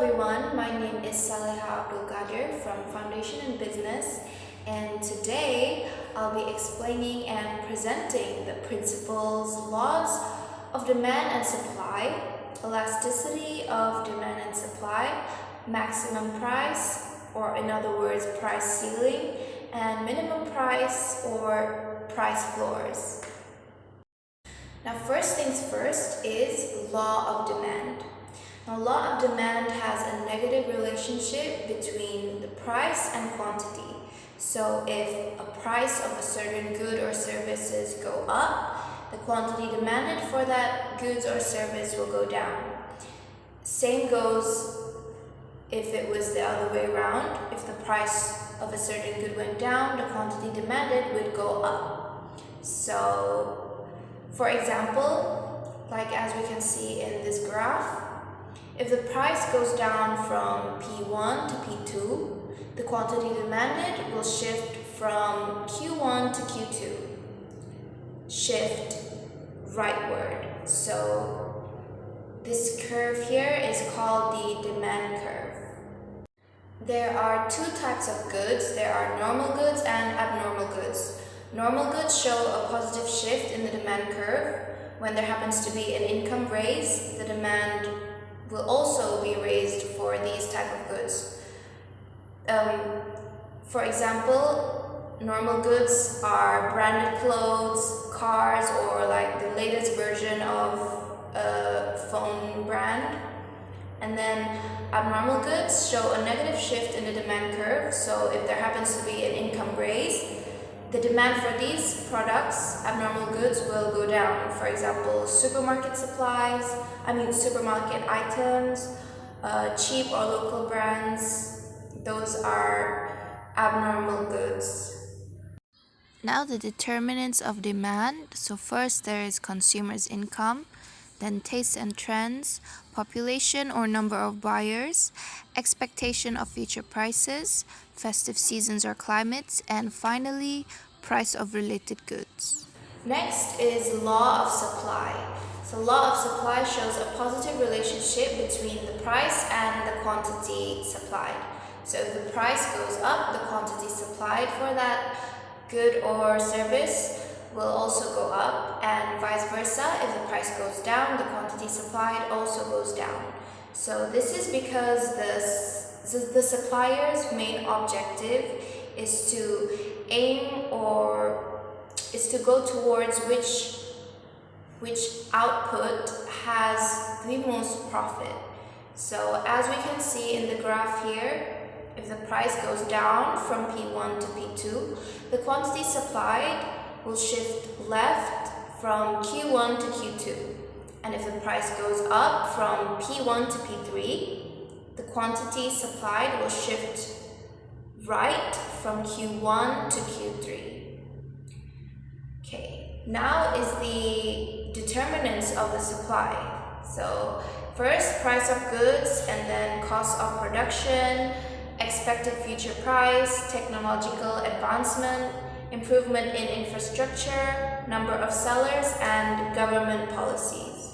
everyone, my name is Saleha Abdul Qadir from Foundation in Business, and today I'll be explaining and presenting the principles, laws of demand and supply, elasticity of demand and supply, maximum price, or in other words, price ceiling, and minimum price or price floors. Now, first things first is law of demand. Now, law of demand has a negative relationship between the price and quantity. So if a price of a certain good or services go up, the quantity demanded for that goods or service will go down. Same goes if it was the other way around. If the price of a certain good went down, the quantity demanded would go up. So, for example, like as we can see in this graph, if the price goes down from P1 to P2, the quantity demanded will shift from Q1 to Q2. Shift rightward. So this curve here is called the demand curve. There are two types of goods. There are normal goods and abnormal goods. Normal goods show a positive shift in the demand curve. When there happens to be an income raise, the demand will also be raised for these type of goods. For example, normal goods are branded clothes, cars, or like the latest version of a phone brand. And then abnormal goods show a negative shift in the demand curve. So if there happens to be an income raise, the demand for these products, abnormal goods, will go down. For example, supermarket items, cheap or local brands, those are abnormal goods. Now the determinants of demand. So first there is consumers' income, then taste and trends, population or number of buyers, expectation of future prices, festive seasons or climates, and finally, price of related goods. Next is law of supply. So law of supply shows a positive relationship between the price and the quantity supplied. So if the price goes up, the quantity supplied for that good or service will also go up, and vice versa. If the price goes down, the quantity supplied also goes down. So this is because the supplier's main objective is to go towards which output has the most profit. So as we can see in the graph here, if the price goes down from P1 to P2, the quantity supplied will shift left from Q1 to Q2. And if the price goes up from P1 to P3, the quantity supplied will shift right from Q1 to Q3. Okay, now is the determinants of the supply. So first, price of goods, and then cost of production, expected future price, technological advancement, improvement in infrastructure, number of sellers, and government policies.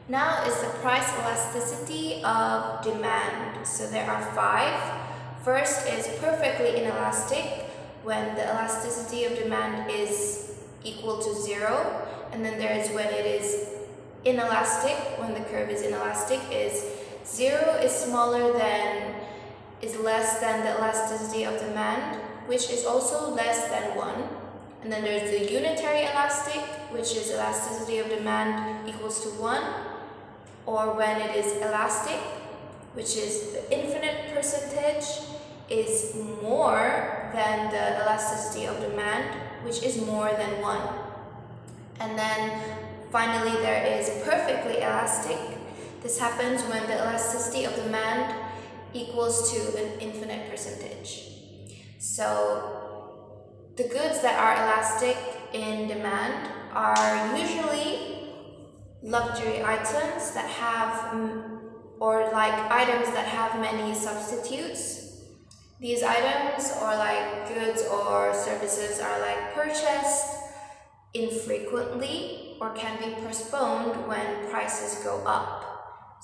Now is the price elasticity of demand. So there are 5. First is perfectly inelastic, when the elasticity of demand is equal to 0. And then there is when it is inelastic, when the curve is inelastic, is 0 is less than the elasticity of demand, which is also less than 1. And then there's the unitary elastic, which is elasticity of demand equals to 1, or when it is elastic, which is the infinite percentage, is more than the elasticity of demand, which is more than 1. And then finally there is perfectly elastic. This happens when the elasticity of demand equals to an infinite percentage. So the goods that are elastic in demand are usually luxury items that have, or like items that have many substitutes. These items, or like goods or services, are like purchased infrequently or can be postponed when prices go up.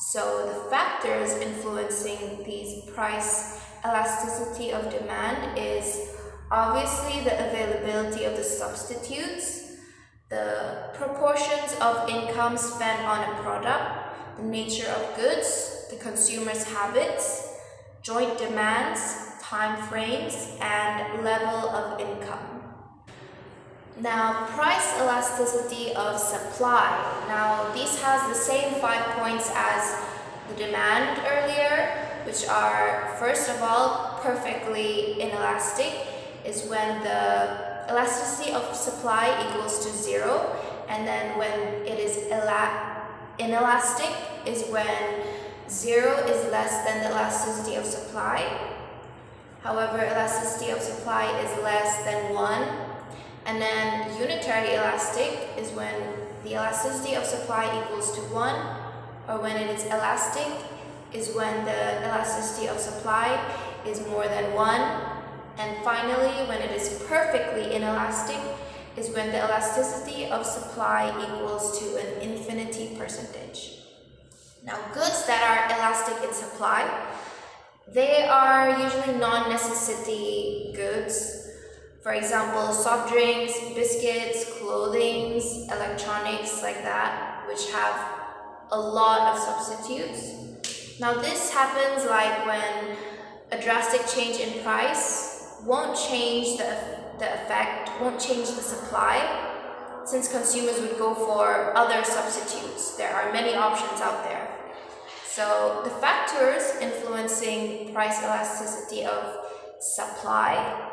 So the factors influencing these price elasticity of demand is obviously the availability of the substitutes, the proportions of income spent on a product, the nature of goods, the consumer's habits, joint demands, time frames, and level of income. Now, price elasticity of supply. Now, these has the same 5 points as the demand earlier, which are, first of all, perfectly inelastic is when the elasticity of supply equals to 0, and then when it is inelastic is when 0 is less than the elasticity of supply. However, elasticity of supply is less than 1. And then unitary elastic is when the elasticity of supply equals to 1, or when it is elastic is when the elasticity of supply is more than 1. And finally, when it is perfectly inelastic is when the elasticity of supply equals to an infinity percentage. Now, goods that are elastic in supply, they are usually non-necessity goods. For example, soft drinks, biscuits, clothing, electronics like that, which have a lot of substitutes. Now this happens like when a drastic change in price won't change the effect, won't change the supply, since consumers would go for other substitutes. There are many options out there. So the factors influencing price elasticity of supply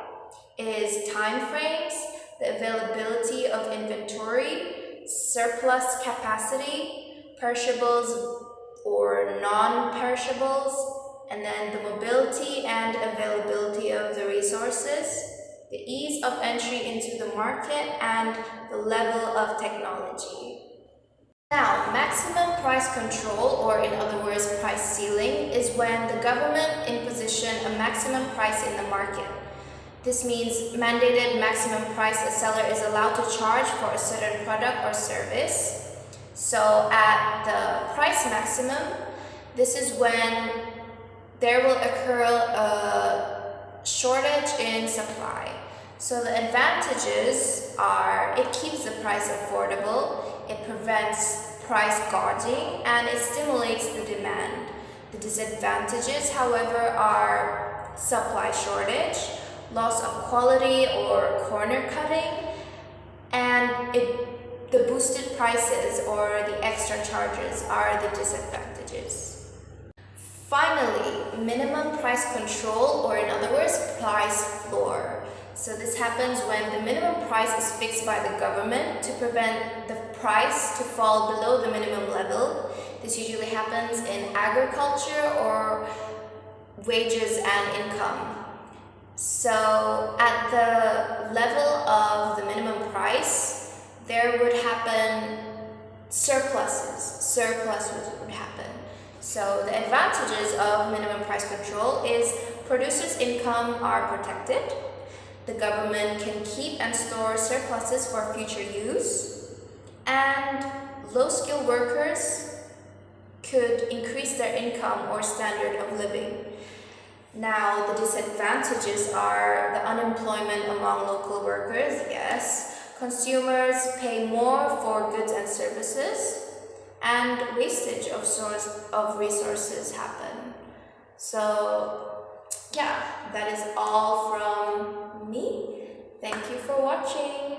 is time frames, the availability of inventory, surplus capacity, perishables or non-perishables, and then the mobility and availability of the resources, the ease of entry into the market, and the level of technology. Now, maximum price control, or in other words, price ceiling, is when the government imposition a maximum price in the market. This means mandated maximum price a seller is allowed to charge for a certain product or service. So at the price maximum, this is when there will occur a shortage in supply. So the advantages are it keeps the price affordable, it prevents price gouging, and it stimulates the demand. The disadvantages, however, are supply shortage, loss of quality or corner cutting, and the boosted prices or the extra charges are the disadvantages. Finally, minimum price control, or in other words, price floor. So this happens when the minimum price is fixed by the government to prevent the price to fall below the minimum level. This usually happens in agriculture or wages and income. So at the level of the minimum price, there would happen surpluses. Surpluses would happen. So the advantages of minimum price control is producers' income are protected. The government can keep and store surpluses for future use. And low-skilled workers could increase their income or standard of living. Now, the disadvantages are the unemployment among local workers, yes. Consumers pay more for goods and services, and wastage of resources happen. So, yeah, that is all from me. Thank you for watching.